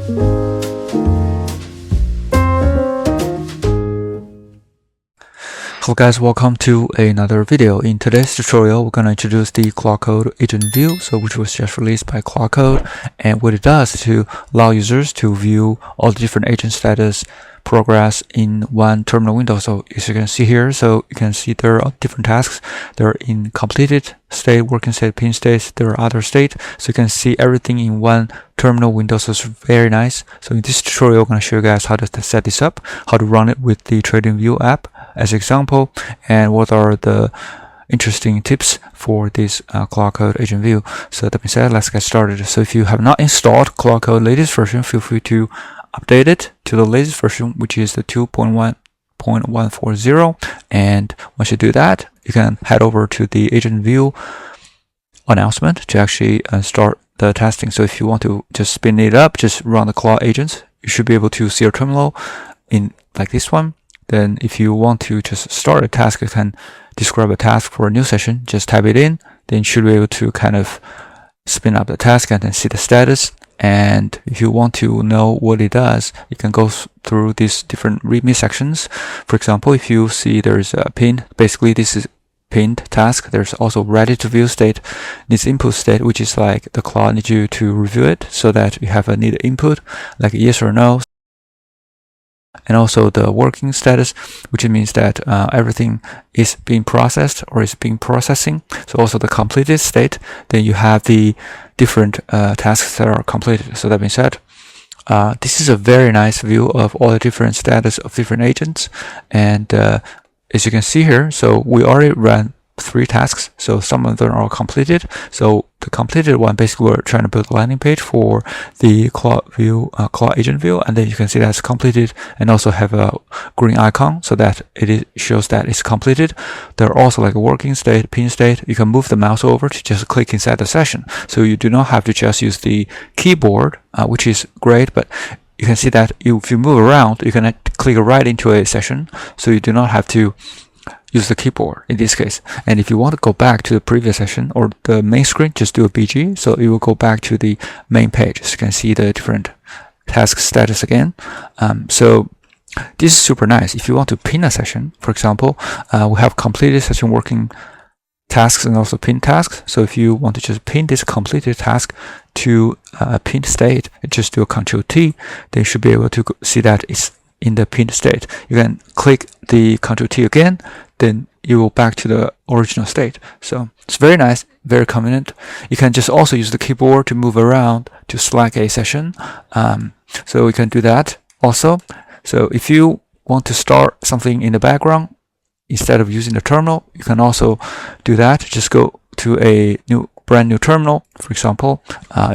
Hello guys, welcome to another video. In today's tutorial, we're going to introduce the Claude agent view, which was just released by Claude, and what it does to allow users to view all the different agent status progress in one terminal window. So as you can see here, so you can see there are different tasks. They're in completed state, working state, pin state, there are other state. So you can see everything in one terminal window. So it's very nice. So in this tutorial, I'm going to show you guys how to set this up, how to run it with the TradingView app as example, and what are the interesting tips for this Claude agent view. So that being said, let's get started. So if you have not installed Claude latest version, feel free to update it to the latest version, which is the 2.1.140. And once you do that, you can head over to the agent view announcement to actually start the testing. So if you want to just spin it up, just run the Claude agents, you should be able to see your terminal in like this one. Then if you want to just start a task, you can describe a task for a new session, just type it in, then you should be able to kind of spin up the task and then see the status. And if you want to know what it does, you can go through these different README sections. For example, if you see there's a pin, basically this is pinned task. There's also ready to view state, needs input state, which is like the Claude needs you to review it so that you have a needed input, like yes or no. And also the working status, which means that everything is being processed or is being processing. So also the completed state, then you have the different tasks that are completed. So that being said, this is a very nice view of all the different status of different agents. And as you can see here, so we already ran 3 tasks, so some of them are completed. So the completed one, basically we're trying to build a landing page for the Claude agent view, and then you can see that's completed and also have a green icon so that it shows that it's completed. There are also like a working state, pin state. You can move the mouse over to just click inside the session, so you do not have to just use the keyboard, which is great, but you can see that if you move around, you can click right into a session, so you do not have to use the keyboard in this case. And if you want to go back to the previous session or the main screen, just do a BG, so it will go back to the main page, so you can see the different task status again. So this is super nice. If you want to pin a session, for example, we have completed session working tasks and also pin tasks. So if you want to just pin this completed task to a pinned state, just do a Ctrl+T, then you should be able to see that it's in the pinned state. You can click the Ctrl+T again, then you will back to the original state. So it's very nice, very convenient. You can just also use the keyboard to move around to select a session. So we can do that also. So if you want to start something in the background instead of using the terminal, you can also do that. Just go to a brand new terminal. For example,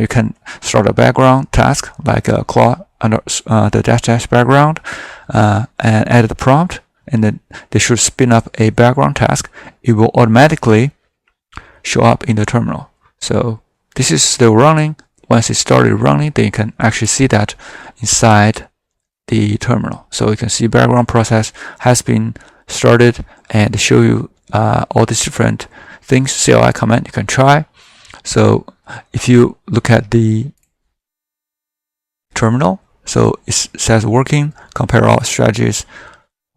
you can start a background task like a Claude under the dash background and add the prompt, and then they should spin up a background task. It will automatically show up in the terminal. So this is still running. Once it started running, then you can actually see that inside the terminal. So you can see background process has been started, and they show you all these different things. CLI command you can try. So if you look at the terminal, so it says working, compare all strategies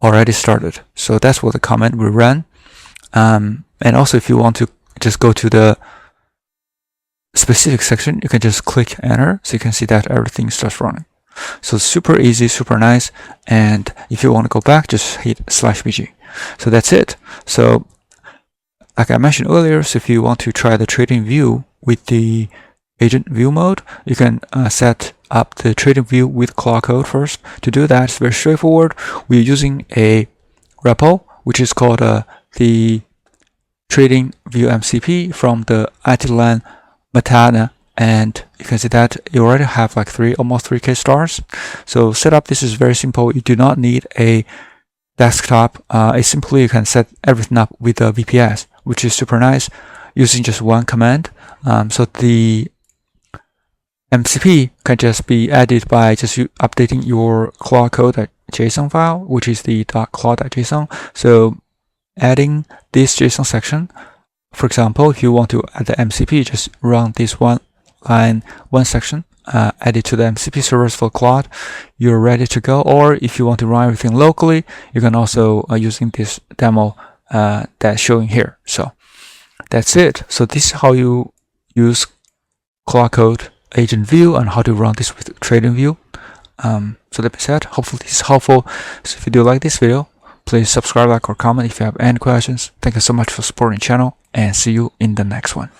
already started. So that's what the command will run. And also if you want to just go to the specific section, you can just click enter, so you can see that everything starts running. So super easy, super nice. And if you want to go back, just hit /BG. So that's it. So like I mentioned earlier, so if you want to try the TradingView with the agent view mode, you can set up the TradingView with Claude first. To do that, it's very straightforward. We're using a repo which is called the TradingView MCP from the Atlan Matana, and you can see that you already have like almost 3K stars. So setup, this is very simple. You do not need a desktop. Simply you can set everything up with a VPS, which is super nice, using just one command. So the MCP can just be added by just updating your Claude.json file, which is the .claude.json. So adding this JSON section, for example, if you want to add the MCP, just run this one section add it to the MCP servers for Claude, you're ready to go. Or if you want to run everything locally, you can also using this demo that's showing here. So that's it. So this is how you use Claude Code Agent View and how to run this with TradingView. So that being said, hopefully this is helpful. So if you do like this video, please subscribe, like, or comment if you have any questions. Thank you so much for supporting the channel, and see you in the next one.